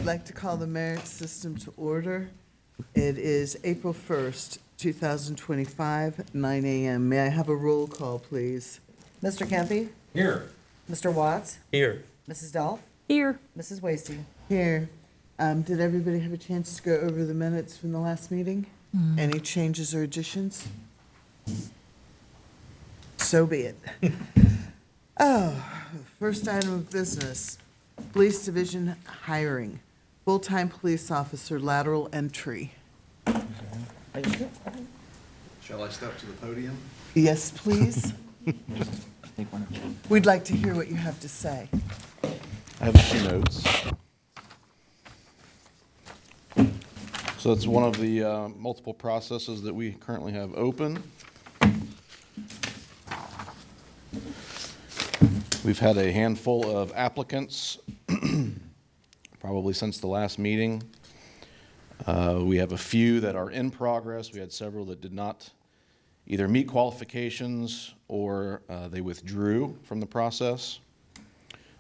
I'd like to call the Merit System to order. It is April 1st, 2025, 9 a.m. May I have a roll call, please? Mr. Kempe? Here. Mr. Watts? Here. Mrs. Dolph? Here. Mrs. Wasty? Here. Did everybody have a chance to go over the minutes from the last meeting? Any changes or additions? So be it. Oh, first item of business, Police Division hiring, full-time police officer lateral entry. Shall I step to the podium? Yes, please. We'd like to hear what you have to say. I have a few notes. So it's one of the multiple processes that we currently have open. We've had a handful of applicants, probably since the last meeting. We have a few that are in progress. We had several that did not either meet qualifications or they withdrew from the process.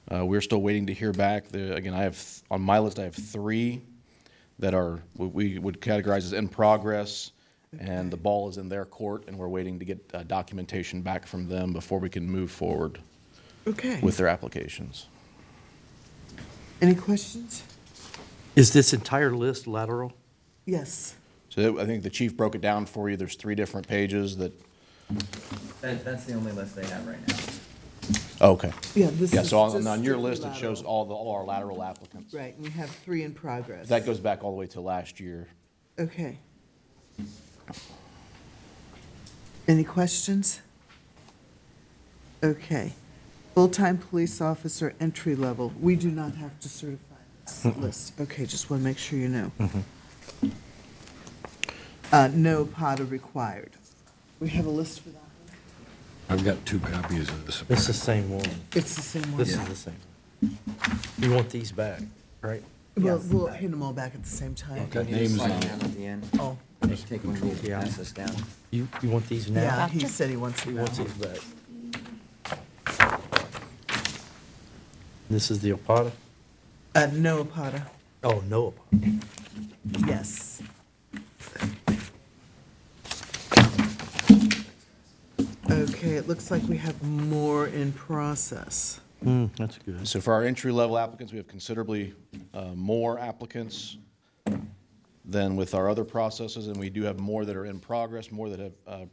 We're still waiting to hear back. Again, on my list, I have 3 that are what we would categorize as in progress, and the ball is in their court, and we're waiting to get documentation back from them before we can move forward Okay. with their applications. Any questions? Is this entire list lateral? Yes. So I think the chief broke it down for you. There's 3 different pages that, That's the only list they have right now. okay. Yeah, this Yeah, is so on just your strictly list, it shows lateral. all our lateral applicants. Right, and we have 3 in progress. That goes back all the way to last year. Okay. Any questions? Okay. Full-time police officer entry level. We do not have to certify this list. Okay, just want to make sure you know. No PATA required. We have a list for that one? I've got 2 copies of this. It's the same one. It's the same one. This is the same. You want these back, right? We'll hit them all back at the same time. Got names on it. At the end. Oh, Just take one of these, Yeah. pass this down. You want these now? yeah, he said he wants He them wants now. these back. This is the Opata? No PATA, Oh, no Opata. yes. Okay, it looks like we have more in process. That's good. So for our entry-level applicants, we have considerably more applicants than with our other processes, and we do have more that are in progress, more that have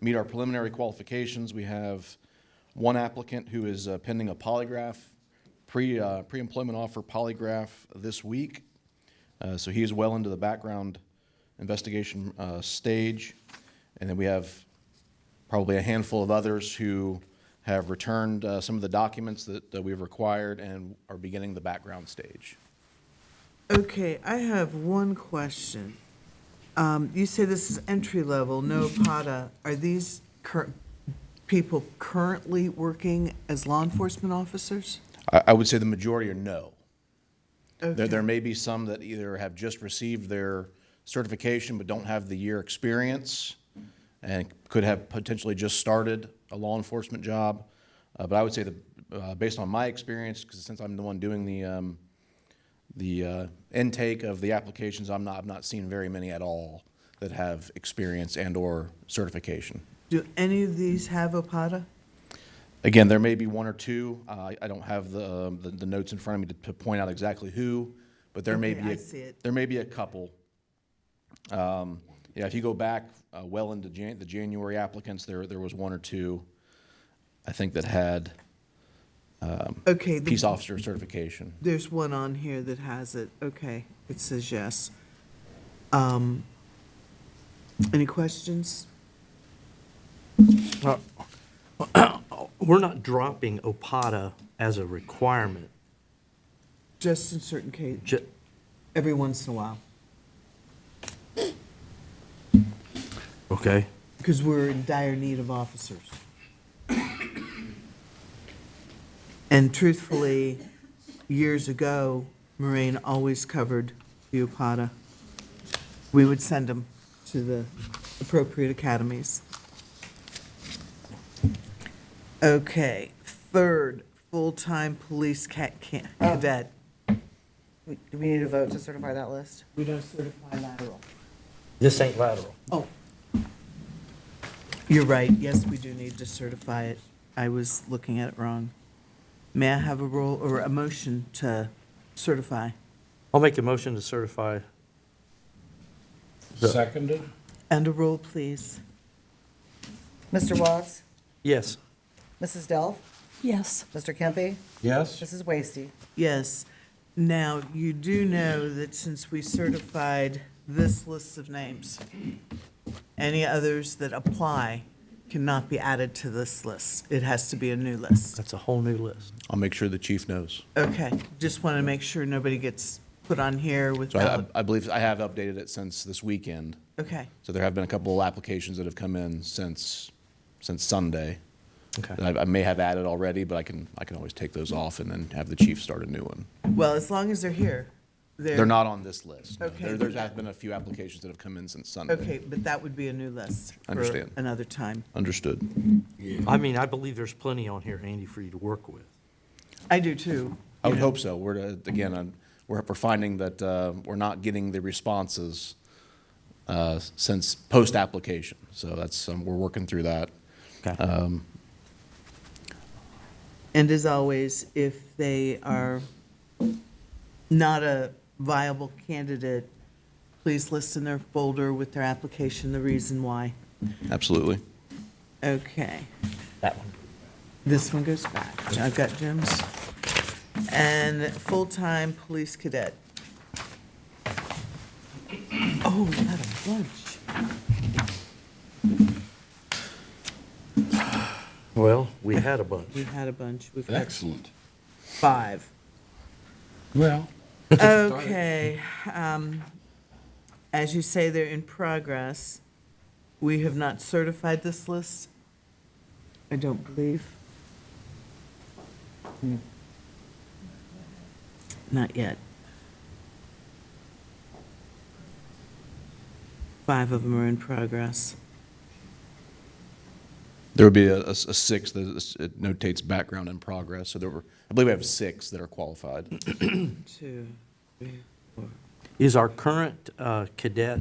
meet our preliminary qualifications. We have 1 applicant who is pending a polygraph, pre-employment offer polygraph this week. So he is well into the background investigation stage. And then we have probably a handful of others who have returned some of the documents that we've required and are beginning the background stage. Okay, I have one question. You say this is entry level, no PATA. Are these people currently working as law enforcement officers? I would say the majority are no. Okay. There may be some that either have just received their certification but don't have the year experience and could have potentially just started a law enforcement job. But I would say that based on my experience, because since I'm the one doing the intake of the applications, I've not seen very many at all that have experience and/or certification. Do any of these have a PATA? Again, there may be 1 or 2. I don't have the notes in front of me to point out exactly who, but there may Okay, be I see it. there may be a couple. Yeah, if you go back well into the January applicants, there was 1 or 2, I think, that had Okay. peace officer certification. There's one on here that has it. Okay, it says yes. Any questions? We're not dropping Opata as a requirement. Just in certain cases, Ju- every once in a while. Okay. Because we're in dire need of officers. And truthfully, years ago, Moraine always covered the UPATA. We would send them to the appropriate academies. Okay, third, full-time police cadet. Do we need a vote to certify that list? We don't certify lateral. This ain't lateral. Oh. You're right, yes, we do need to certify it. I was looking at it wrong. May I have a roll, or a motion to certify? I'll make a motion to certify. Seconded? And a roll, please. Mr. Watts? Yes. Mrs. Delph? Yes. Mr. Kempe? Yes? Mrs. Wasty? Yes. Now, you do know that since we certified this list of names, any others that apply cannot be added to this list. It has to be a new list. That's a whole new list. I'll make sure the chief knows. Okay, just want to make sure nobody gets put on here So without, I believe I have updated it since this weekend. okay, So there have been a couple of applications that have come in since Sunday. Okay. that I may have added already, but I can always take those off and then have the chief start a new one. well, as long as they're here. They're not on this list. no. Okay. There have been a few applications that have come in since Sunday. Okay, but that would be a new list. for Understand. Another time. Understood. I mean, I believe there's plenty on here, Andy, for you to work with. I do too. I would you know. hope so. We're finding that we're not getting the responses since post-application. So that's, we're working through that. Okay. And as always, if they are not a viable candidate, please list in their folder with their application the reason why. Absolutely. Okay, That one. this one goes back. I've got Jim's. And full-time police cadet. Oh, we got a bunch. Well, we had a bunch. We've had a bunch. We've had Excellent. 5. Well, Okay, as you say, they're in progress. We have not certified this list, I don't believe. Not yet. 5 of them are in progress. There would be a sixth that it notates background in progress. So I believe we have 6 that are qualified. 2, 3, 4. Is our current cadet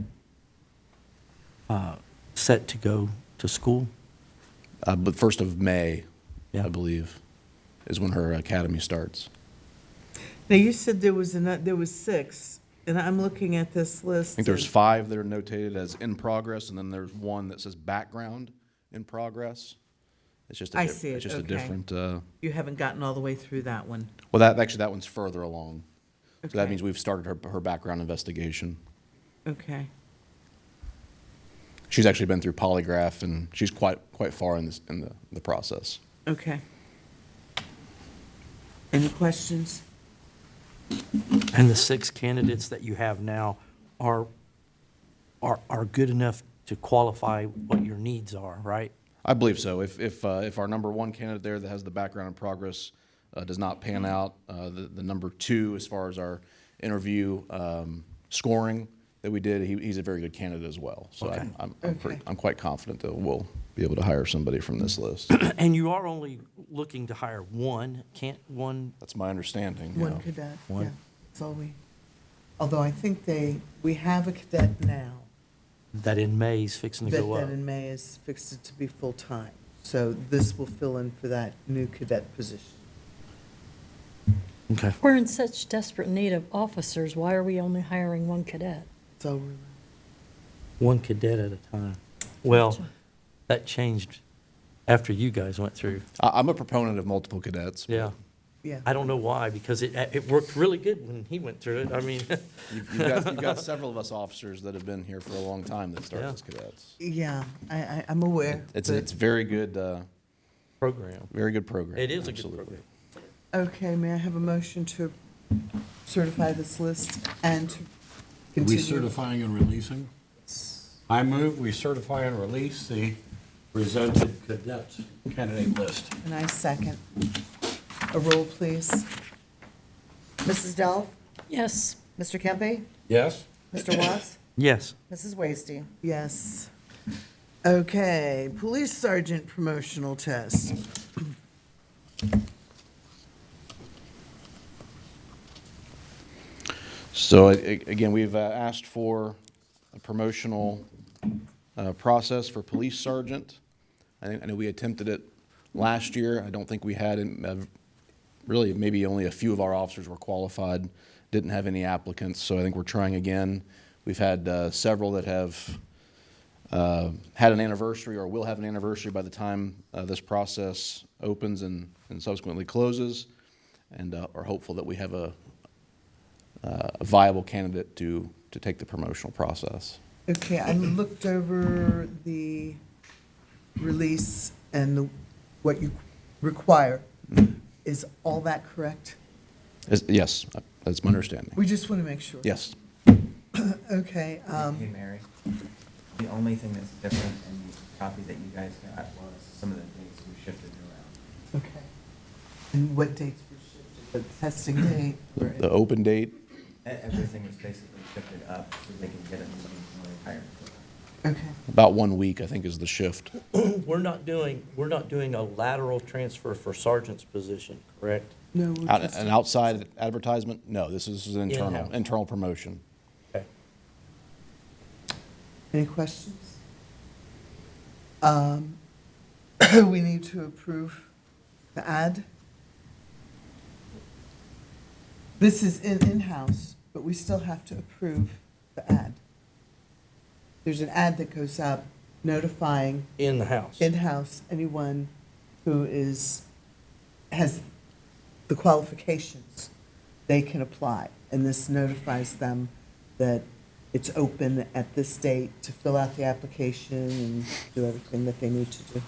set to go to school? But 1st of May, Yeah. I believe, is when her academy starts. Now, you said there was 6, and I'm looking at this list. I think there's and- 5 that are notated as in progress, and then there's 1 that says background in progress. It's just I see it, It's just a okay. different, You haven't gotten all the way through that one. well, that one's further along. So that Okay. means we've started her background investigation. Okay. She's actually been through polygraph, and she's quite far in the process. Okay. Any questions? And the 6 candidates that you have now are good enough to qualify what your needs are, right? I believe so. If our number 1 candidate there that has the background in progress does not pan out, the number 2, as far as our interview scoring that we did, he's a very good candidate as well. So Okay. I'm quite confident that we'll be able to hire somebody from this list. And you are only looking to hire one, That's my understanding. One yeah. cadet, One. yeah, that's all although I think we have a cadet now, that in May is fixing to that go up. in May is fixed it to be full-time. So this will fill in for that new cadet position. Okay. We're in such desperate need of officers. Why are we only hiring one cadet? That's all we're, One cadet at a time. Well, Gotcha. that changed after you guys went through. I'm a proponent of multiple cadets. but Yeah. yeah. I don't know why, because it worked really good when he went through it. I mean, You've got several of us officers that have been here for a long time that started Yeah. as cadets. Yeah, I'm aware. It's but- very good program. program. It is a good Absolutely. program. Okay, may I have a motion to certify this list and to we continue? certifying and releasing? I move we certify and release the presented cadets candidate list. And I second. A roll, please. Mrs. Delph? Yes. Mr. Kempe? Yes? Mr. Watts? Yes. Mrs. Wasty? Yes. Okay, police sergeant promotional test. So again, we've asked for a promotional process for police sergeant. I know we attempted it last year. I don't think we had, really, maybe only a few of our officers were qualified, didn't have any applicants, so I think we're trying again. We've had several that have had an anniversary or will have an anniversary by the time this process opens and subsequently closes, and are hopeful that we have a viable candidate to take the promotional process. Okay, I looked over the release and what you require. Is all that correct? Yes, that's my understanding. We just want to make sure. Yes. Okay, Hey, Mary. The only thing that's different in the copy that you guys got was some of the dates we shifted around. okay. And what dates were shifted? The testing date? or- The open date, Everything was basically shifted up so they can get a meeting when they hire. Okay, about 1 week, I think, is the shift. We're not doing a lateral transfer for sergeant's position, correct? no, we're just- An outside advertisement? No, this is an In-house. internal promotion. Okay. any questions? We need to approve the ad. This is in-house, but we still have to approve the ad. There's an ad that goes up notifying In the house. in-house anyone who has the qualifications, they can apply. And this notifies them that it's open at this date to fill out the application and do everything that they need to do.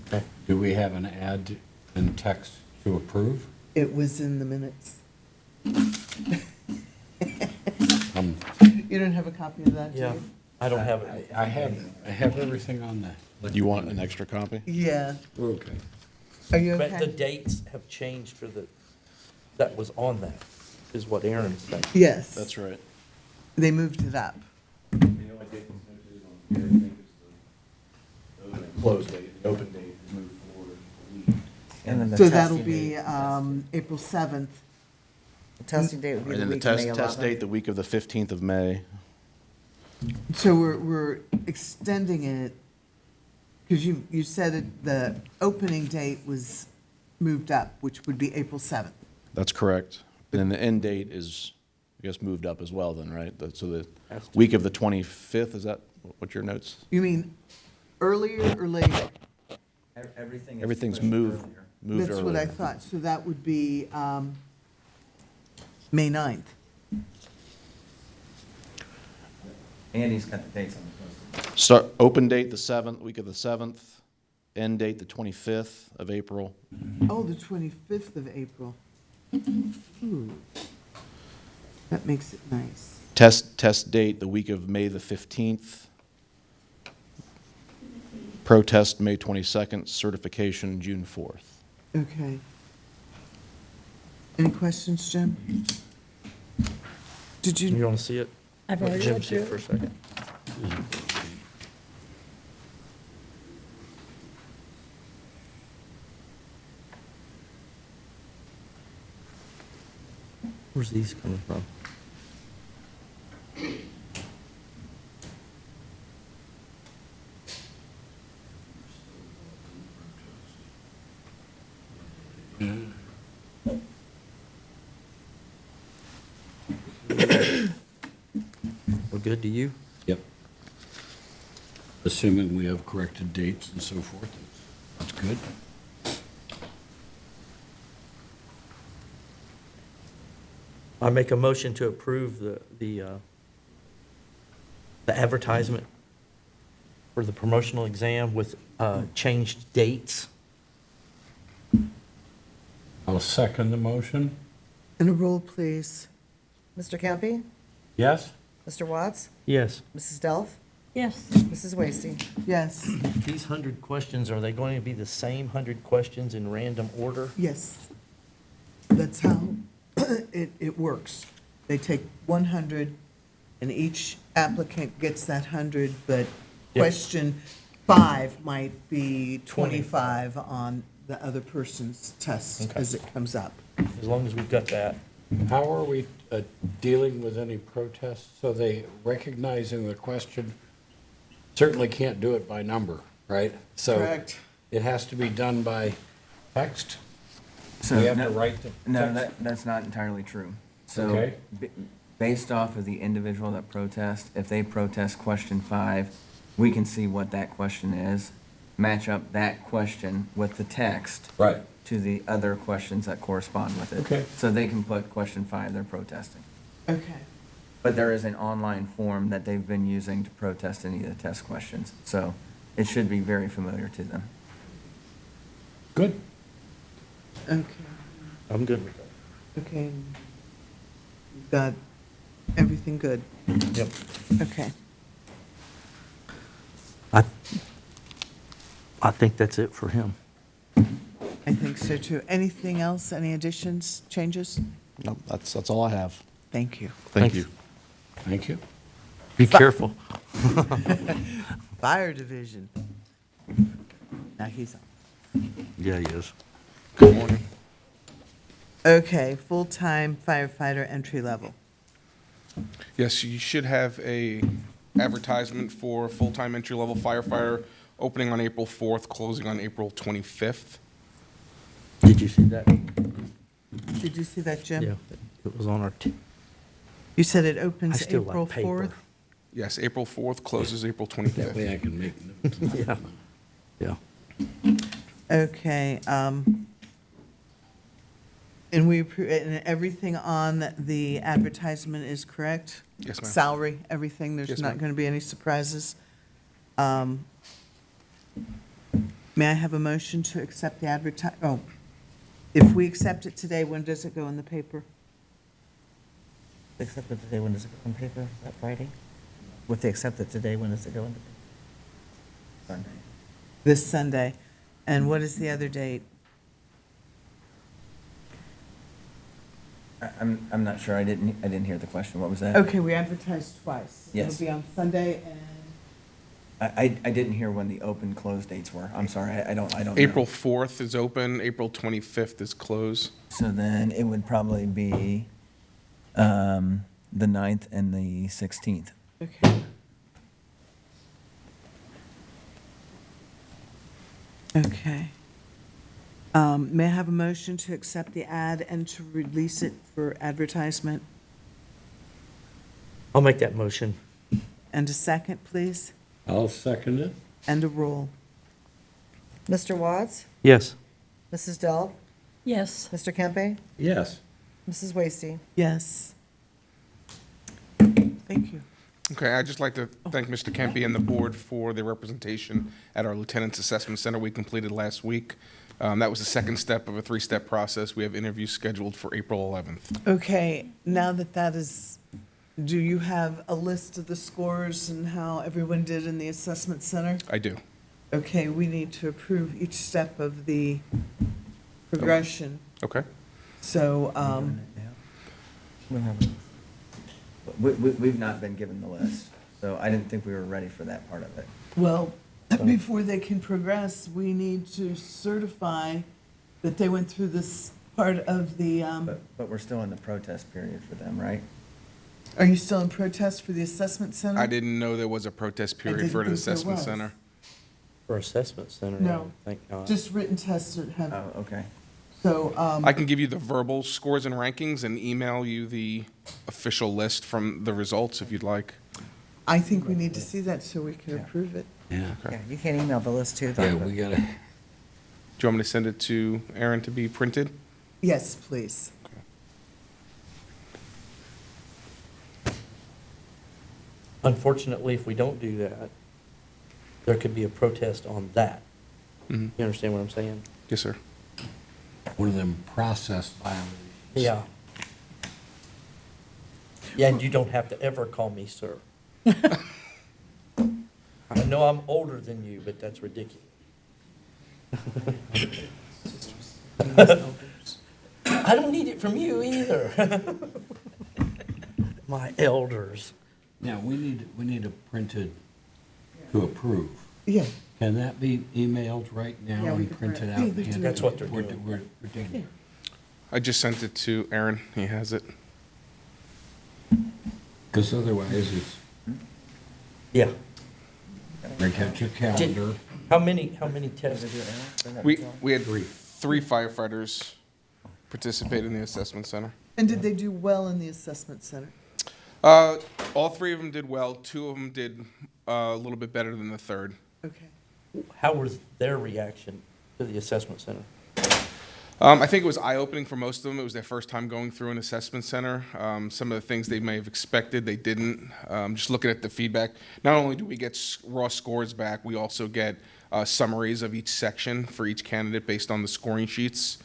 Okay. Do we have an ad and text to approve? It was in the minutes. You don't have a copy of that, do Yeah, you? I don't have it. I have everything on that. Do you want an extra copy? Yeah. Okay. Are you But the okay? dates have changed for that was on that, is what Aaron's saying. Yes. That's right. They moved it up. The only date that's noted on here, I think, is the close date. The open date is moved forward a week. And then the So that'll testing be date. April 7th. The testing date would be And the then the week of May test 11th. date, the week of the 15th of May. So we're extending it, because you said the opening date was moved up, which would be April 7th. That's correct. And then the end date is, I guess, moved up as well then, right? So the Has to. week of the 25th, is that what your notes? You mean earlier or later? Everything is Everything's pushed moved earlier. That's what I earlier. thought. So that would be May 9th. Andy's got the dates on the posting. Start, open date the 7th, week of the 7th, end date the 25th of April. Oh, the 25th of April. Ooh. That makes it nice. Test date the week of May the 15th. Protest May 22nd, certification June 4th. Okay. Any questions, Jim? Did You you, want to see it? I've Let already Jim read see it through for a it. second. Where's these coming from? We're good to you? Yep. Assuming we have corrected dates and so forth. That's good. I make a motion to approve the advertisement for the promotional exam with changed dates. I'll second the motion. and a roll, please. Mr. Campi? Yes? Mr. Watts? Yes. Mrs. Delph? Yes, Mrs. Wasty? Yes, These 100 questions, are they going to be the same 100 questions in random order? yes. That's how it works. They take 100, and each applicant gets that 100, but Yeah. question 5 might be 25 on the other person's test Okay. as it comes up. As long as we've got that. How are we dealing with any protests? So they recognizing the question, certainly can't do it by number, right? So Correct. it has to be done by text? So We have no- to write the No, text? that's not entirely true. So, Okay. based off of the individual that protests, if they protest question 5, we can see what that question is, match up that question with the text Right. to the other questions that correspond with it. Okay. So they can put question 5, they're protesting. Okay. But there is an online form that they've been using to protest any of the test questions. So it should be very familiar to them. Good. Okay. I'm good with that. Okay. Got everything good? Yep. Okay. I think that's it for him. I think so too. Anything else? Any additions, changes? No, that's all I have. Thank you. Thank Thanks. you. Thank you. Be careful. Fire division. Now he's on. Yeah, he is. Good morning. Okay, full-time firefighter entry level. Yes, you should have a advertisement for full-time entry-level firefighter, opening on April 4th, closing on April 25th. Did you see that? Did you see that, Jim? Yeah, it was on our, You said it I opens still April like 4th? paper. Yes, April 4th, closes April That 25th. way I can make notes. Yeah, yeah. Okay, and and everything on the advertisement is correct? Yes, ma'am. Salary, everything, there's Yes, not ma'am. going to be any surprises? May I have a motion to accept the if we accept it today, when does it go in the paper? Accept it today, when does it go on paper? Is that Friday? With the accept it today, when does it go on? Sunday. This Sunday. And what is the other date? I'm not sure, I didn't hear the question, what was that? Okay, we advertised twice. Yes. It'll be on Sunday and, I didn't hear when the open, close dates were, I'm sorry, I don't know. April 4th is open, April 25th is closed. So then it would probably be, the 9th and the 16th. okay. Okay. May I have a motion to accept the ad and to release it for advertisement? I'll make that motion. And a second, please? I'll second it. And a roll. Mr. Watts? Yes. Mrs. Delp? Yes, Mr. Kempe? Yes. Mrs. Wasty? Yes. Thank you. Okay, I'd just like to thank Mr. Kempe and the board for their representation at our Lieutenant's Assessment Center we completed last week. That was the second step of a 3-step process. We have interviews scheduled for April 11th. Okay, now that is, do you have a list of the scores and how everyone did in the assessment center? I do. Okay, we need to approve each step of the progression. Okay? So, We don't have it. We've not been given the list, so I didn't think we were ready for that part of it. well, before they can progress, we need to certify that they went through this part of the, But we're still in the protest period for them, right? are you still in protest for the assessment center? I didn't know there was a protest period didn't for the think there assessment was. center. For assessment center? No. Thank God. Just written tests that have, Oh, okay. so, I can give you the verbal scores and rankings and email you the official list from the results if you'd like. I think we need to see that so we can approve it. Yeah. Yeah, you can email the list too, Yeah, though. we gotta, Do you want me to send it to Aaron to be printed? Yes, please. Unfortunately, if we don't do that, there could be a protest on that. Mhm. You understand what I'm saying? Yes, sir. one of them process violations. Yeah. Yeah, and you don't have to ever call me sir. I know I'm older than you, but that's ridiculous. I don't need it from you either. My elders. Now, we need a printed to approve. Yeah, Can that be emailed right now Yeah, we and could printed print- out? yeah, and they do handed? That's what they're We're- doing. we're doing it. I just sent it to Aaron. He has it. Because otherwise it's, Yeah. break out your calendar. How many tests? We had three firefighters participate in the assessment center. And did they do well in the assessment center? All three of them did well. Two of them did a little bit better than the third. Okay. How was their reaction to the assessment center? I think it was eye-opening for most of them. It was their first time going through an assessment center. Some of the things they may have expected, they didn't. Just looking at the feedback, not only do we get raw scores back, we also get summaries of each section for each candidate based on the scoring sheets.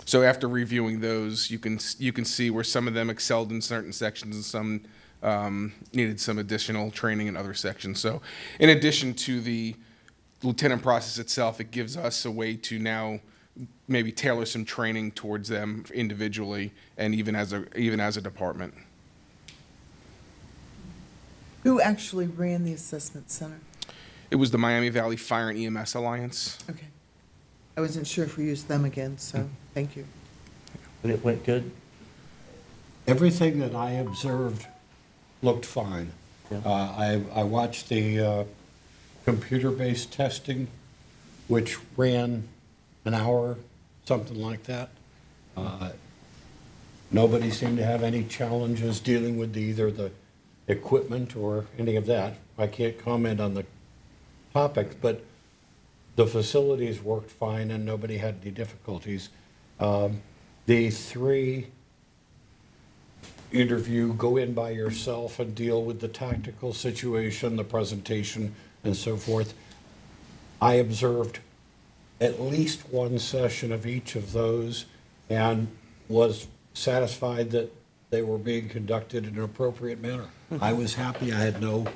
So after reviewing those, you can see where some of them excelled in certain sections and some needed some additional training in other sections. So in addition to the lieutenant process itself, it gives us a way to now maybe tailor some training towards them individually and even as a department. Who actually ran the assessment center? It was the Miami Valley Fire and EMS Alliance. Okay. I wasn't sure if we used them again, so thank you. And it went good? Everything that I observed looked fine. Yeah. I watched the computer-based testing, which ran an hour, something like that. Nobody seemed to have any challenges dealing with either the equipment or any of that. I can't comment on the topic, but the facilities worked fine and nobody had any difficulties. The three interview, go in by yourself and deal with the tactical situation, the presentation, and so forth. I observed at least one session of each of those and was satisfied that they were being conducted in an appropriate manner. I was happy. I have no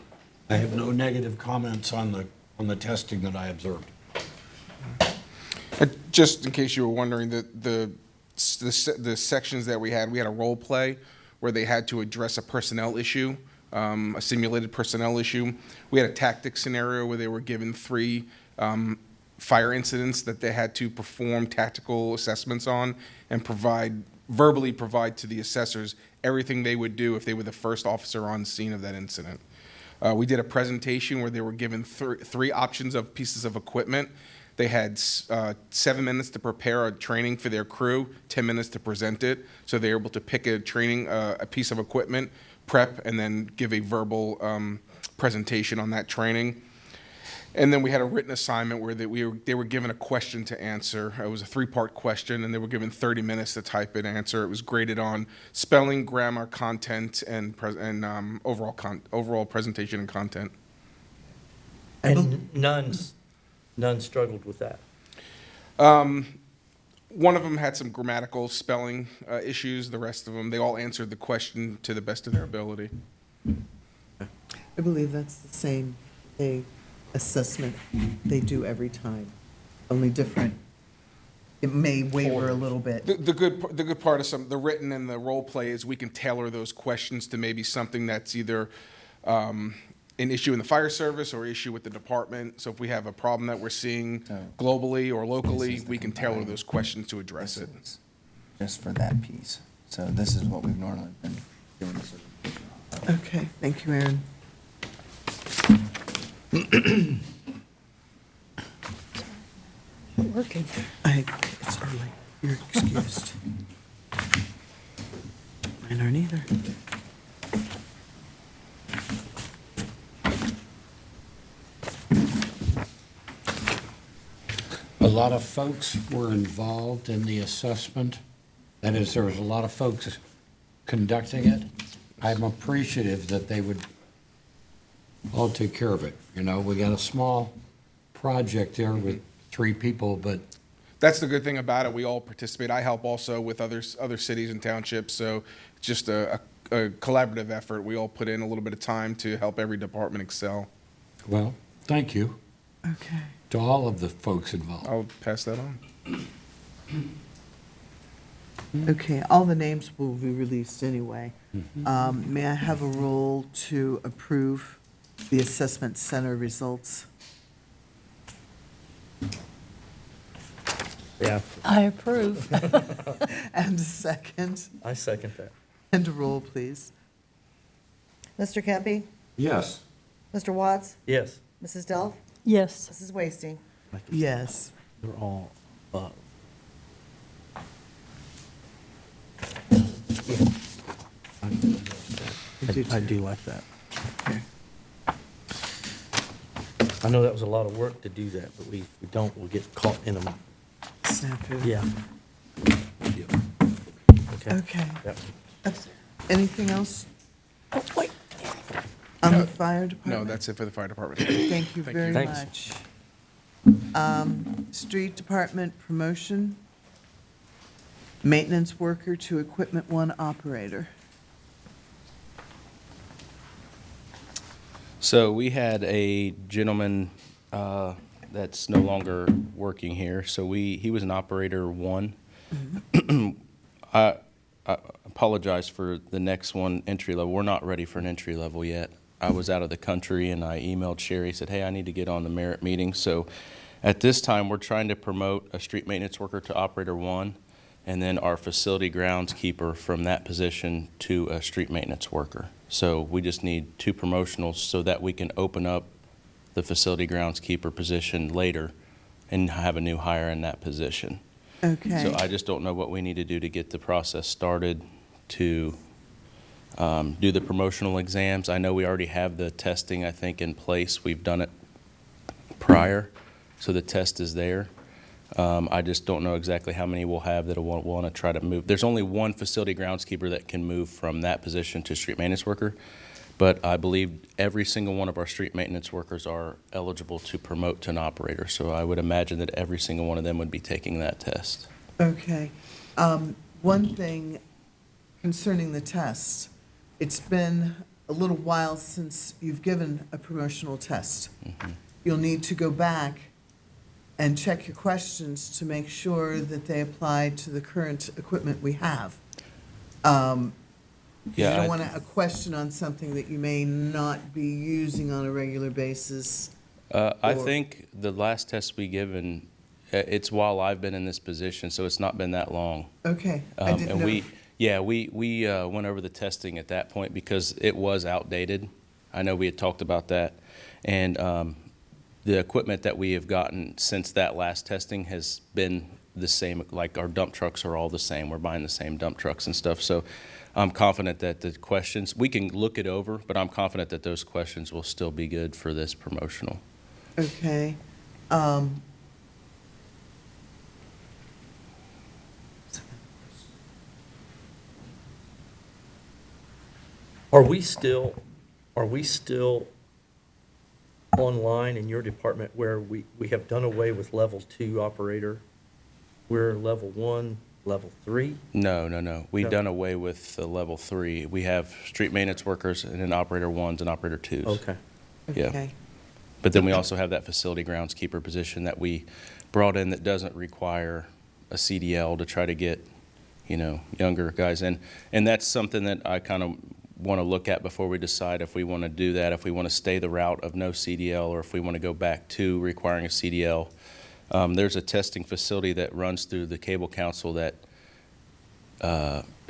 negative comments on the testing that I observed. Just in case you were wondering, the sections that we had a role play where they had to address a personnel issue, a simulated personnel issue. We had a tactic scenario where they were given three fire incidents that they had to perform tactical assessments on and verbally provide to the assessors everything they would do if they were the first officer on scene of that incident. We did a presentation where they were given three options of pieces of equipment. They had 7 minutes to prepare a training for their crew, 10 minutes to present it. So they were able to pick a piece of equipment, prep, and then give a verbal presentation on that training. And then we had a written assignment where they were given a question to answer. It was a 3-part question, and they were given 30 minutes to type and answer. It was graded on spelling, grammar, content, and overall presentation and content. And none struggled with that? One of them had some grammatical spelling issues. The rest of them, they all answered the question to the best of their ability. I believe that's the same assessment they do every time, only different. It may waver a little bit. The good part of the written and the role play is we can tailor those questions to maybe something that's either an issue in the fire service or issue with the department. So if we have a problem that we're seeing globally or locally, we can tailor those questions to address it. Just for that piece. So this is what we've normally been doing. Okay, thank you, Aaron. Working. It's early. You're excused. Mine aren't either. A lot of folks were involved in the assessment. That is, there was a lot of folks conducting it. I'm appreciative that they would all take care of it. You know, we got a small project there with 3 people, but That's the good thing about it. We all participate. I help also with other cities and townships, so it's just a collaborative effort. We all put in a little bit of time to help every department excel. well, thank you Okay. to all of the folks involved. I'll pass that on. Okay, all the names will be released anyway. May I have a roll to approve the assessment center results? Yeah, I approve. And a second, I second that. and a roll, please. Mr. Kempe? Yes. Mr. Watts? Yes. Mrs. Delph? Yes, Mrs. Wasting? Yes. They're all up. I do like that. I know that was a lot of work to do that, but if we don't, we'll get caught in them. Snafu. Yeah. Okay. Okay. Yep. Anything else oh, wait, on the fire department? No, that's it for the fire department. Thank you Thank very you. much. Street department promotion, maintenance worker to equipment one operator. So we had a gentleman that's no longer working here. So he was an operator one. I apologize for the next one, entry level. We're not ready for an entry level yet. I was out of the country and I emailed Sherry, said, hey, I need to get on the merit meeting. So at this time, we're trying to promote a street maintenance worker to operator one, and then our facility groundskeeper from that position to a street maintenance worker. So we just need 2 promotionals so that we can open up the facility groundskeeper position later and have a new hire in that position. Okay. So I just don't know what we need to do to get the process started to do the promotional exams. I know we already have the testing, I think, in place. We've done it prior, so the test is there. I just don't know exactly how many we'll have that will want to try to move. There's only one facility groundskeeper that can move from that position to street maintenance worker, but I believe every single one of our street maintenance workers are eligible to promote to an operator. So I would imagine that every single one of them would be taking that test. Okay. One thing concerning the test, it's been a little while since you've given a promotional test. You'll need to go back and check your questions to make sure that they apply to the current equipment we have. You Yeah, don't I- want a question on something that you may not be using on a regular basis. I Or- think the last test we given, it's while I've been in this position, so it's not been that long. Okay, I didn't And know. we went over the testing at that point because it was outdated. I know we had talked about that. And the equipment that we have gotten since that last testing has been the same, like our dump trucks are all the same. We're buying the same dump trucks and stuff. So I'm confident that the questions, we can look it over, but I'm confident that those questions will still be good for this promotional. Okay. Are we still online in your department where we have done away with level 2 operator? We're level 1, level 3? No. We've No. done away with the level 3. We have street maintenance workers and then operator ones and operator twos. Okay. Yeah. Okay. But then we also have that facility groundskeeper position that we brought in that doesn't require a CDL to try to get, younger guys in. And that's something that I kind of want to look at before we decide if we want to do that, if we want to stay the route of no CDL or if we want to go back to requiring a CDL. There's a testing facility that runs through the Cable Council that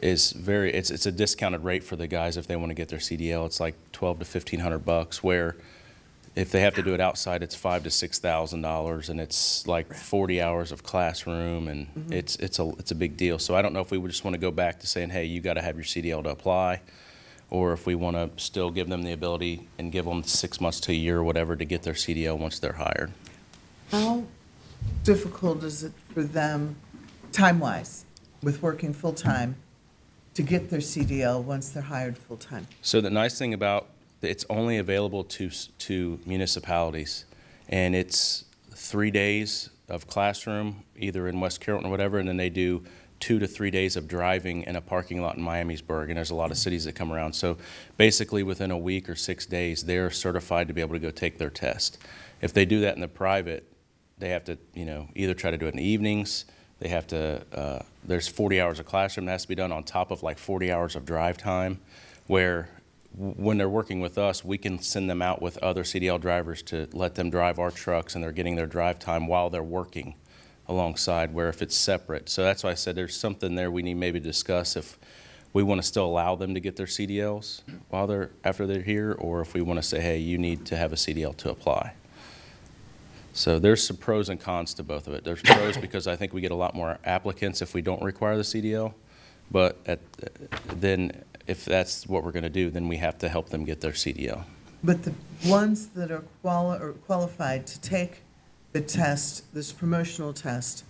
is it's a discounted rate for the guys if they want to get their CDL. It's like $1,200 to $1,500, where if they have to do it outside, it's $5,000 to $6,000, and it's like 40 hours of classroom, and it's a big deal. So I don't know if we would just want to go back to saying, hey, you got to have your CDL to apply, or if we want to still give them the ability and give them 6 months to a year or whatever to get their CDL once they're hired. How difficult is it for them, time-wise, with working full-time, to get their CDL once they're hired full-time? So the nice thing about it's only available to municipalities, and it's 3 days of classroom, either in West Carrollton or whatever, and then they do 2 to 3 days of driving in a parking lot in Miamisburg, and there's a lot of cities that come around. So basically, within a week or 6 days, they're certified to be able to go take their test. If they do that in the private, they have to, either try to do it in the evenings. They have to. There's 40 hours of classroom that has to be done on top of like 40 hours of drive time, where when they're working with us, we can send them out with other CDL drivers to let them drive our trucks, and they're getting their drive time while they're working alongside, where if it's separate. So that's why I said there's something there we need maybe to discuss if we want to still allow them to get their CDLs after they're here, or if we want to say, hey, you need to have a CDL to apply. So there's some pros and cons to both of it. There's pros because I think we get a lot more applicants if we don't require the CDL, but then if that's what we're going to do, then we have to help them get their CDL. But the ones that are qualified to take the test, this promotional test,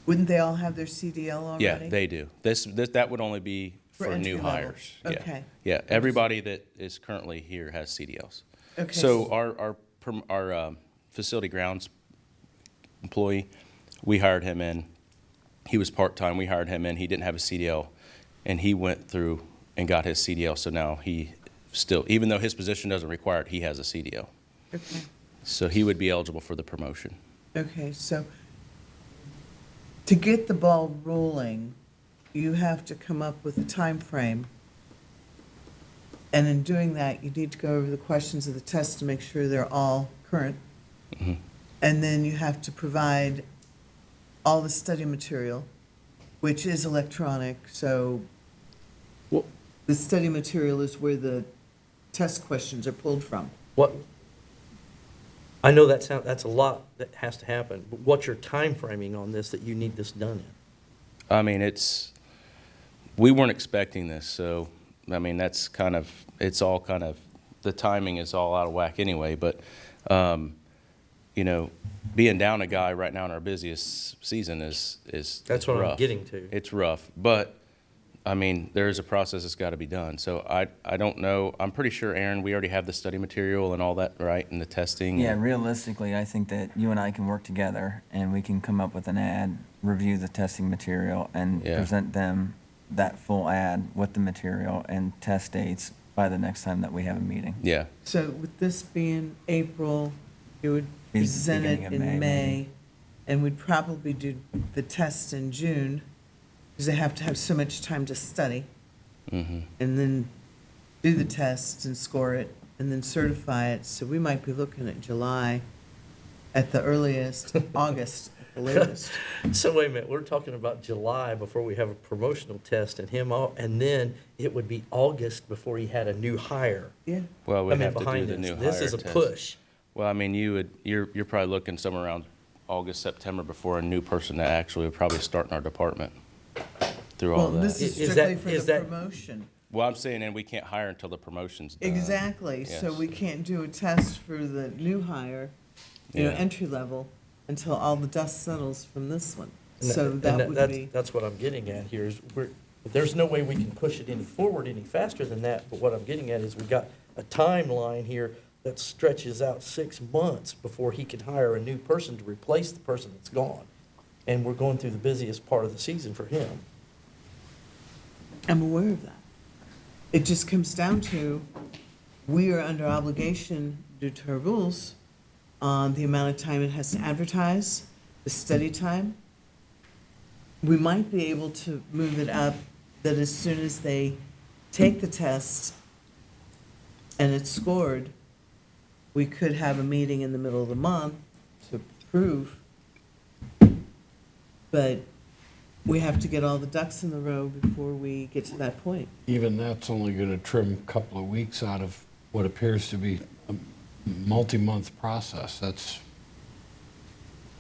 wouldn't they all have their CDL already? Yeah, they do. That would only be For for entry new level. hires. Yeah. Okay. Yeah, everybody that is currently here has CDLs. Okay. So our facility grounds employee, we hired him in. He was part-time. We hired him in. He didn't have a CDL, and he went through and got his CDL. So now he still, even though his position doesn't require it, he has a CDL. Okay, So he would be eligible for the promotion. okay, so to get the ball rolling, you have to come up with a time frame. And in doing that, you need to go over the questions of the test to make sure they're all current. And then you have to provide all the study material, which is electronic, so Well- the study material is where the test questions are pulled from. What, I know that's a lot that has to happen, but what's your time framing on this that you need this done in? I mean, we weren't expecting this, so, I mean, it's all kind of, the timing is all out of whack anyway, but, you know, being down a guy right now in our busiest season is That's what I'm rough. getting to. It's rough, but, I mean, there is a process that's got to be done. So I don't know, I'm pretty sure, Aaron, we already have the study material and all that, right, and the testing? Yeah, realistically, I think that you and I can work together and we can come up with an ad, review the testing material, and Yeah. present them that full ad with the material and test dates by the next time that we have a meeting. Yeah, So with this being April, you would Be present it beginning of in May, May, maybe. and we'd probably do the test in June, because they have to have so much time to study, mm-hmm. and then do the test and score it, and then certify it. So we might be looking at July at the earliest, August at the latest. So wait a minute, we're talking about July before we have a promotional test and and then it would be August before he had a new hire. Yeah, Well, I we'd mean, have to do behind the us. new hire This is a test. push. Well, I mean, you're probably looking somewhere around August, September before a new person that actually would probably start in our department through all well, this that. is Is strictly that- for is the that- promotion. Well, I'm saying, and we can't hire until the promotion's done. Exactly, so Yes. we can't do a test for the new hire, Yeah. entry level, until all the dust settles from this one. And So and that would that's- be, That's what I'm getting at here is there's no way we can push it any forward any faster than that. But what I'm getting at is we got a timeline here that stretches out 6 months before he can hire a new person to replace the person that's gone. And we're going through the busiest part of the season for him. I'm aware of that. It just comes down to, we are under obligation due to our rules on the amount of time it has to advertise, the study time. We might be able to move it up that as soon as they take the test and it's scored, we could have a meeting in the middle of the month to prove. But we have to get all the ducks in the row before we get to that point. Even that's only going to trim a couple of weeks out of what appears to be a multi-month process. That's,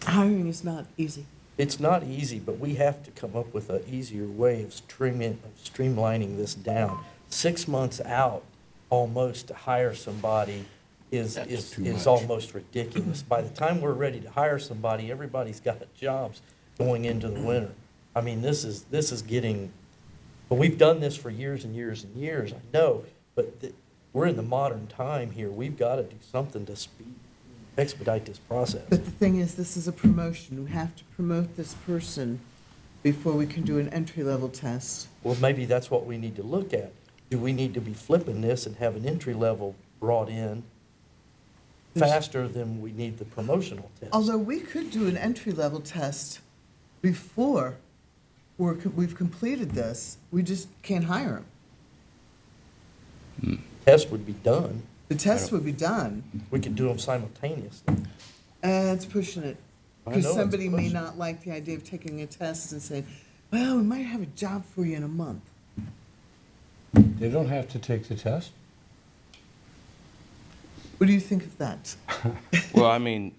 Hiring is not easy. It's not easy, but we have to come up with an easier way of streamlining this down. 6 months out, almost, to hire somebody is too much. almost ridiculous. By the time we're ready to hire somebody, everybody's got jobs going into the winter. I mean, this is getting, but we've done this for years and years and years, I know, but we're in the modern time here. We've got to do something to expedite this process. But the thing is, this is a promotion. We have to promote this person before we can do an entry-level test. Well, maybe that's what we need to look at. Do we need to be flipping this and have an entry level brought in faster than we need the promotional test? Although we could do an entry-level test before we've completed this, we just can't hire them. Test would be done. The test would be done. We could do them simultaneously. It's pushing it. Because it's somebody may pushing. not like the idea of taking a test and saying, well, we might have a job for you in a month. They don't have to take the test. What do you think of that? Well, I mean,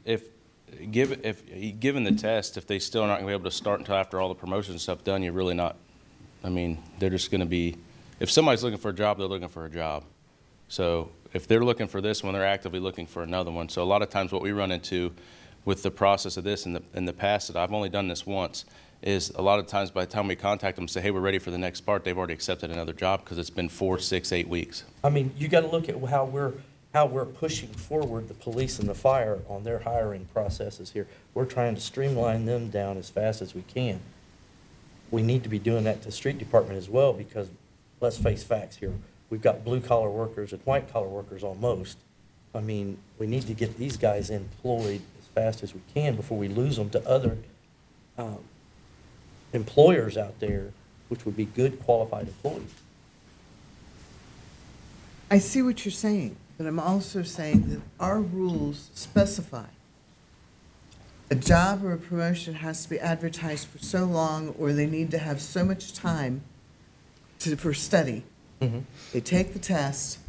given the test, if they still are not gonna be able to start until after all the promotion stuff done, you're really not, I mean, they're just gonna be, if somebody's looking for a job, they're looking for a job. So if they're looking for this one, they're actively looking for another one. So a lot of times what we run into with the process of this in the past, that I've only done this once, is a lot of times by the time we contact them and say, hey, we're ready for the next part, they've already accepted another job because it's been 4, 6, 8 weeks. I mean, you got to look at how we're pushing forward the police and the fire on their hiring processes here. We're trying to streamline them down as fast as we can. We need to be doing that to the street department as well, because let's face facts here. We've got blue-collar workers and white-collar workers almost. I mean, we need to get these guys employed as fast as we can before we lose them to other employers out there, which would be good qualified employees. I see what you're saying, but I'm also saying that our rules specify a job or a promotion has to be advertised for so long, or they need to have so much time for study. They take the test,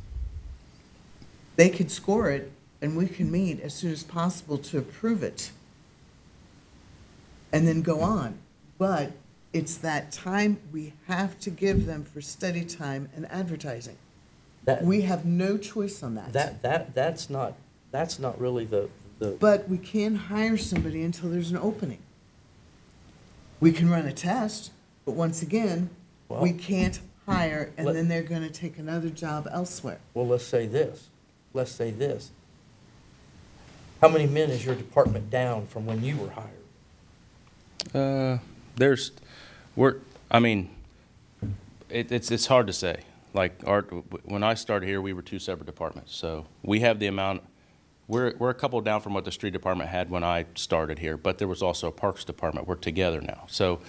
they could score it, and we can meet as soon as possible to approve it, and then go on. But it's that time we have to give them for study time and advertising. That- We have no choice on that. That's not really the, But we can't hire somebody until there's an opening. We can run a test, but once again, we Well, can't hire, and let- then they're gonna take another job elsewhere. well, let's say this. How many men is your department down from when you were hired? It's hard to say. Like, when I started here, we were 2 separate departments. So we have the amount, we're a couple down from what the street department had when I started here, but there was also a parks department. We're together now. So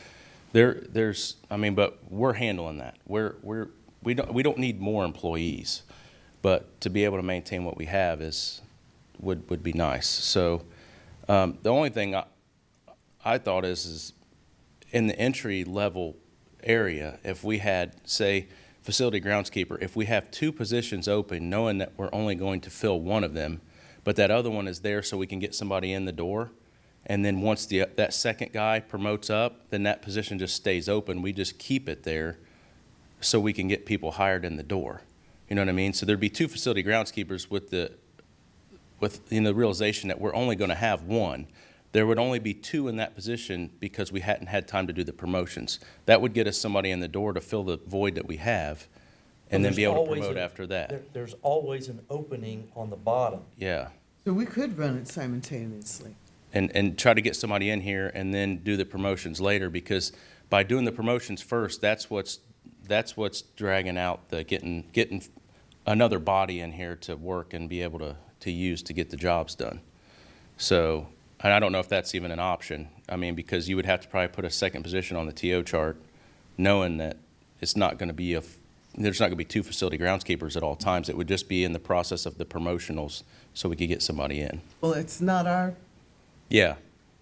but we're handling that. We don't need more employees, but to be able to maintain what we have would be nice. So, the only thing I thought is in the entry level area, if we had, say, facility groundskeeper, if we have 2 positions open, knowing that we're only going to fill one of them, but that other one is there so we can get somebody in the door, and then once that second guy promotes up, then that position just stays open. We just keep it there so we can get people hired in the door. You know what I mean? So there'd be 2 facility groundskeepers with the realization that we're only going to have one. There would only be 2 in that position because we hadn't had time to do the promotions. That would get us somebody in the door to fill the void that we have, and then There's be able to always promote a- after that. There's always an opening on the bottom. Yeah. So we could run it simultaneously. And try to get somebody in here and then do the promotions later, because by doing the promotions first, that's what's dragging out the getting another body in here to work and be able to use to get the jobs done. So, and I don't know if that's even an option. I mean, because you would have to probably put a second position on the TO chart, knowing that it's not going to be there's not going to be 2 facility groundskeepers at all times. It would just be in the process of the promotionals so we could get somebody in. Well, it's not Yeah,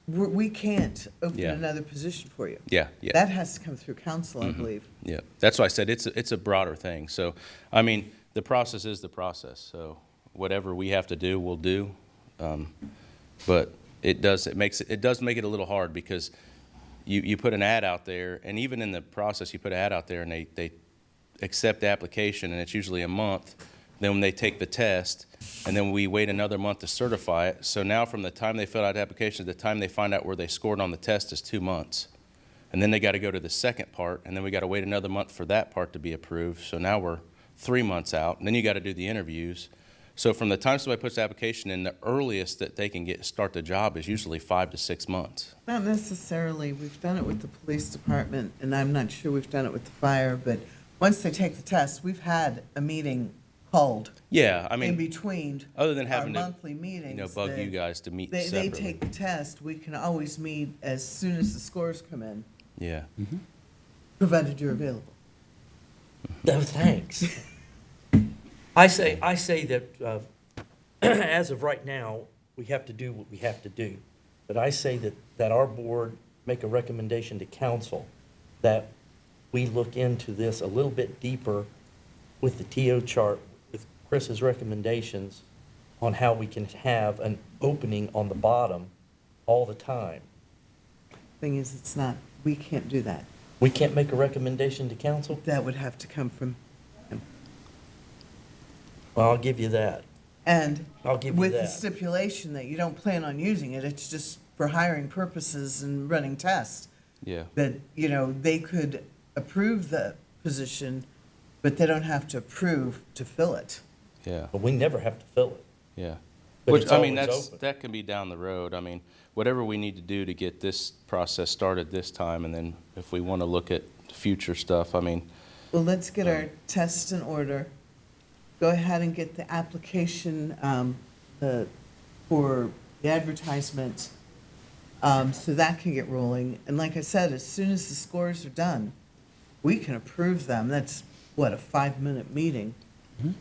we can't open Yeah. another position for you. yeah. That has to come through council, I believe. Yeah, that's why I said it's a broader thing. So, I mean, the process is the process. So whatever we have to do, we'll do. But it does make it a little hard, because you put an ad out there, and even in the process, you put an ad out there and they accept the application, and it's usually a month. Then when they take the test, and then we wait another month to certify it. So now from the time they fill out the application to the time they find out where they scored on the test is 2 months. And then they got to go to the second part, and then we got to wait another month for that part to be approved. So now we're 3 months out, and then you got to do the interviews. So from the time somebody puts the application in, the earliest that they can start the job is usually 5 to 6 months. Not necessarily. We've done it with the police department, and I'm not sure we've done it with the fire, but once they take the test, we've had a meeting called Yeah, I in mean, between other than our having to, monthly meetings. bug that you guys to meet They separately. take the test. We can always meet as soon as the scores come in, Yeah. provided you're available. No, thanks. I say that as of right now, we have to do what we have to do. but I say that our board make a recommendation to council that we look into this a little bit deeper with the TO chart, with Chris's recommendations on how we can have an opening on the bottom all the time. Thing is, it's not, we can't do that. We can't make a recommendation to council? That would have to come from him. Well, I'll give you that. And I'll give you with the that. stipulation that you don't plan on using it, it's just for hiring purposes and running tests. Yeah. That, you know, they could approve the position, but they don't have to approve to fill it. Yeah. But we never have to fill it. Yeah. But Which, it's I mean, always open. that can be down the road. I mean, whatever we need to do to get this process started this time, and then if we want to look at future stuff, I mean, Well, let's get our tests in order. Go ahead and get the application, for the advertisement, so that can get rolling. And like I said, as soon as the scores are done, we can approve them. That's, what, a 5-minute meeting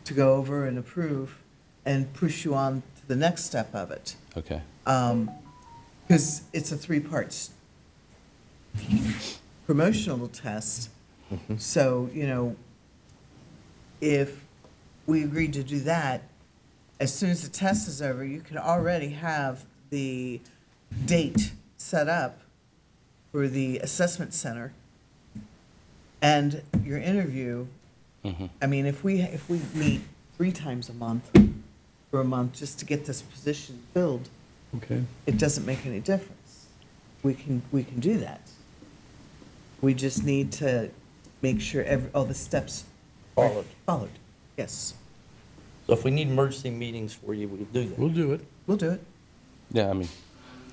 to go over and approve and push you on to the next step of it. okay. Because it's a 3-part promotional test. So, you know, if we agreed to do that, as soon as the test is over, you can already have the date set up for the assessment center and your interview. I mean, if we meet 3 times a month for a month just to get this position filled, Okay. it doesn't make any difference. We can do that. We just need to make sure all the steps are Followed. followed. Yes, So if we need emergency meetings for you, we'll do that. We'll do it. we'll do it. Yeah, I mean,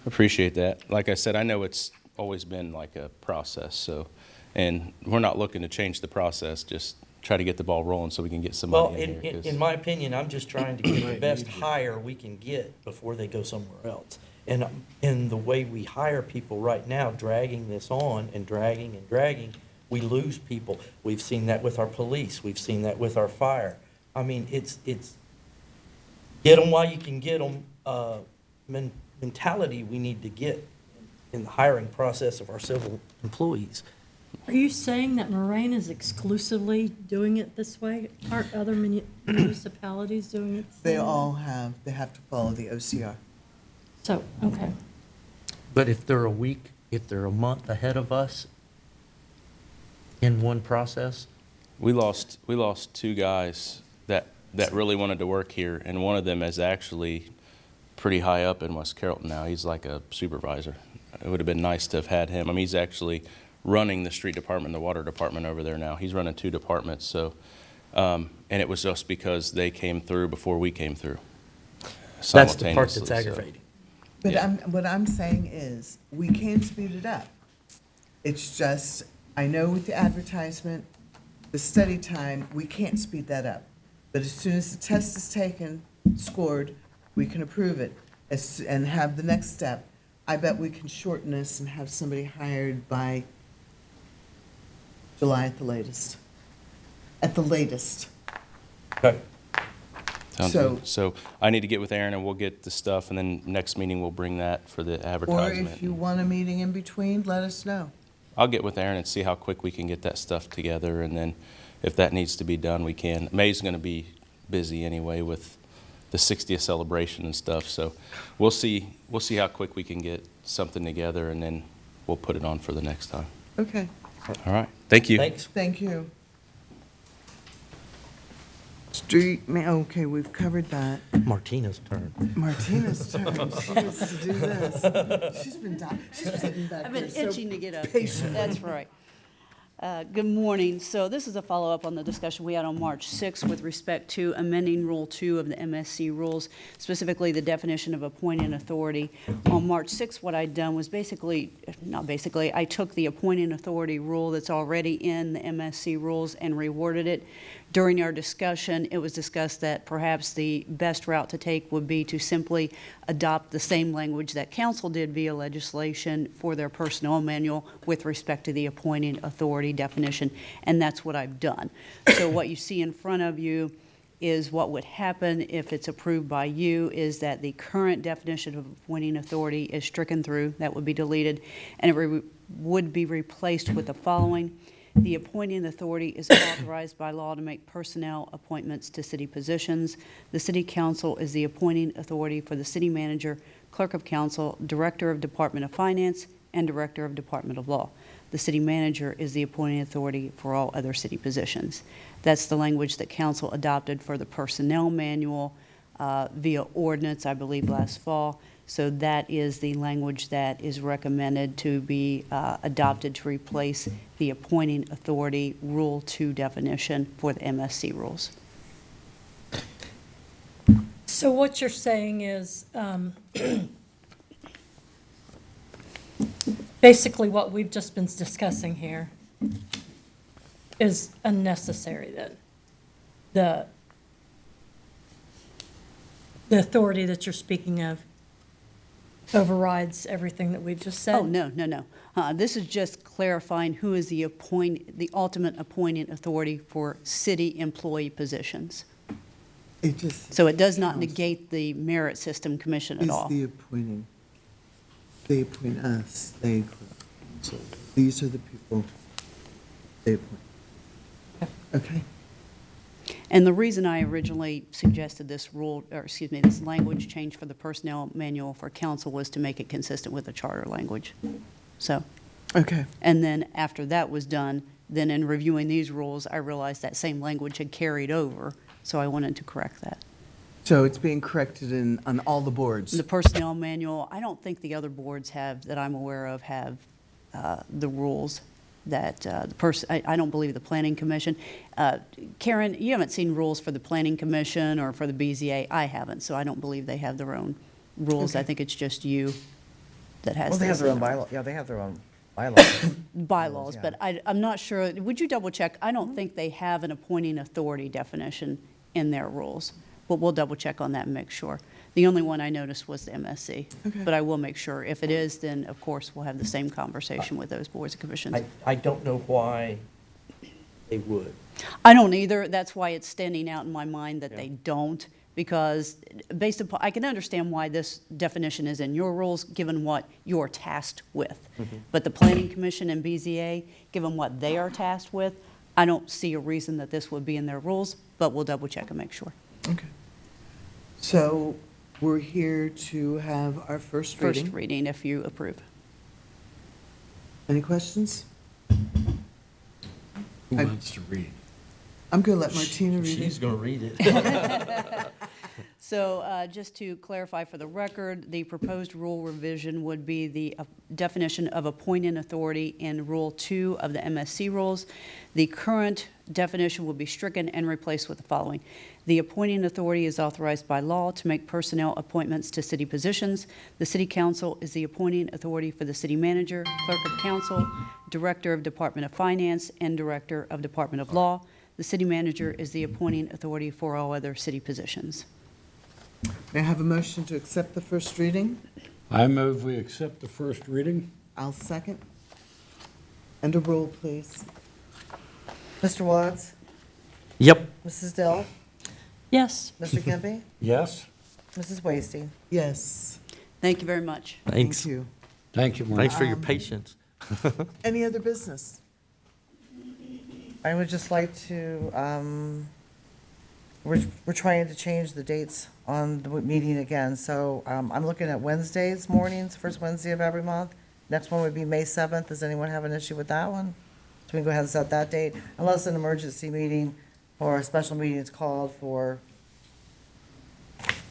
appreciate that. Like I said, I know it's always been like a process, so, and we're not looking to change the process, just try to get the ball rolling so we can get Well, somebody in here. 'cause- in my opinion, I'm just trying to get the best hire we can get before they go somewhere else. And the way we hire people right now, dragging this on and dragging, we lose people. We've seen that with our police. We've seen that with our fire. I mean, it's get them while you can get them, mentality we need to get in the hiring process of our civil employees. Are you saying that Moraine is exclusively doing it this way? Aren't other municipalities doing it? the They same way? all they have to follow the OCR. So, okay. But if they're a month ahead of us in one process, We lost 2 guys that really wanted to work here, and one of them is actually pretty high up in West Carrollton now. He's like a supervisor. It would have been nice to have had him. I mean, he's actually running the street department, the water department over there now. He's running 2 departments, so, and it was just because they came through before we came through. that's the part that's simultaneously, so- aggravating. But Yeah. what I'm saying is, we can speed it up. It's just, I know with the advertisement, the study time, we can't speed that up. But as soon as the test is taken, scored, we can approve it and have the next step. I bet we can shorten this and have somebody hired by July at the latest. At the latest. Okay. Sounds So- good. So I need to get with Aaron and we'll get the stuff, and then next meeting we'll bring that for the Or advertisement. if you want a meeting in between, let us know. I'll get with Aaron and see how quick we can get that stuff together, and then if that needs to be done, we can. May's going to be busy anyway with the 60th celebration and stuff, so we'll see how quick we can get something together, and then we'll put it on for the next time. Okay, All right, thank you. Thanks. thank you. Okay, we've covered that. Martina's turn. Martina's turn. She wants to do this. She's been sitting back I've there been so itching to get up. patient. That's right. Good morning. So this is a follow-up on the discussion we had on March 6th with respect to amending Rule 2 of the MSC rules, specifically the definition of appointing authority. On March 6th, what I'd done was I took the appointing authority rule that's already in the MSC rules and reworded it. During our discussion, it was discussed that perhaps the best route to take would be to simply adopt the same language that council did via legislation for their personnel manual with respect to the appointing authority definition, and that's what I've done. So what you see in front of you is what would happen if it's approved by you is that the current definition of appointing authority is stricken through, that would be deleted, and it would be replaced with the following. The appointing authority is authorized by law to make personnel appointments to city positions. The city council is the appointing authority for the city manager, clerk of council, director of Department of Finance, and director of Department of Law. The city manager is the appointing authority for all other city positions. That's the language that council adopted for the personnel manual via ordinance, I believe, last fall. So that is the language that is recommended to be adopted to replace the appointing authority Rule 2 definition for the MSC rules. So what you're saying is, basically what we've just been discussing here is unnecessary then? The authority that you're speaking of overrides everything that we've just said? Oh, no. This is just clarifying who is the ultimate appointing authority for city employee positions. It just So it does not negate the merit system commission at is all. the appointing. They appoint us, they, so these are the people they appoint. Okay. And the reason I originally suggested this this language change for the personnel manual for council was to make it consistent with the charter language. So, Okay. and then after that was done, then in reviewing these rules, I realized that same language had carried over, so I wanted to correct that. So it's being corrected on all the boards? The personnel manual, I don't think the other boards that I'm aware of have the rules that I don't believe the Planning Commission. Karen, you haven't seen rules for the Planning Commission or for the BZA. I haven't, so I don't believe they have their own rules. I think it's just you that has. Well, they have those their own in there. bylaw, yeah, they have their own bylaws. Bylaws, Yeah. but I'm not sure. Would you double check? I don't think they have an appointing authority definition in their rules, but we'll double check on that and make sure. The only one I noticed was the MSC, Okay. but I will make sure. If it is, then of course we'll have the same conversation with those boards and commissions. I don't know why they would. I don't either. That's why it's standing out in my mind that they don't, because based upon, I can understand why this definition is in your rules, given what you're tasked with. But the Planning Commission and BZA, given what they are tasked with, I don't see a reason that this would be in their rules, but we'll double check and make sure. Okay. So we're here to have our first First reading. reading, if you approve. Any questions? Who I- wants to read? I'm going to let Martina read She's it. going to read it. So just to clarify for the record, the proposed rule revision would be the definition of appointing authority in Rule 2 of the MSC rules. The current definition will be stricken and replaced with the following. The appointing authority is authorized by law to make personnel appointments to city positions. The city council is the appointing authority for the city manager, clerk of council, director of Department of Finance, and director of Department of Law. The city manager is the appointing authority for all other city positions. May I have a motion to accept the first reading? I move we accept the first reading. I'll second. And a roll, please. Mr. Watts? Yep. Mrs. Dell? Yes. Mr. Kempe? Yes? Mrs. Wasty? Yes. Thank you very much. Thank you. Thank you, Mark. Thanks for your patience. Any other business? I would just like to, we're trying to change the dates on the meeting again, so I'm looking at Wednesdays mornings, first Wednesday of every month. Next one would be May 7th. Does anyone have an issue with that one? So we can go ahead and set that date, unless an emergency meeting or a special meeting is called for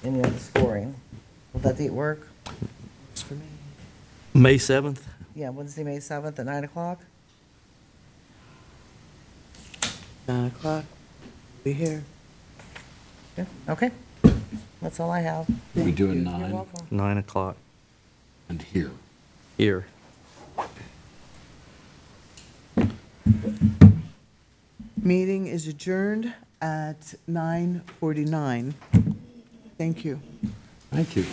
any of the scoring. Will that date work? Works for me. May 7th? Yeah, Wednesday, May 7th at 9 o'clock? 9 o'clock. Be here. Yeah, okay. That's all I have. We doing You're 9 welcome. 9 o'clock and here. here. Meeting is adjourned at 9:49. Thank you. Thank you.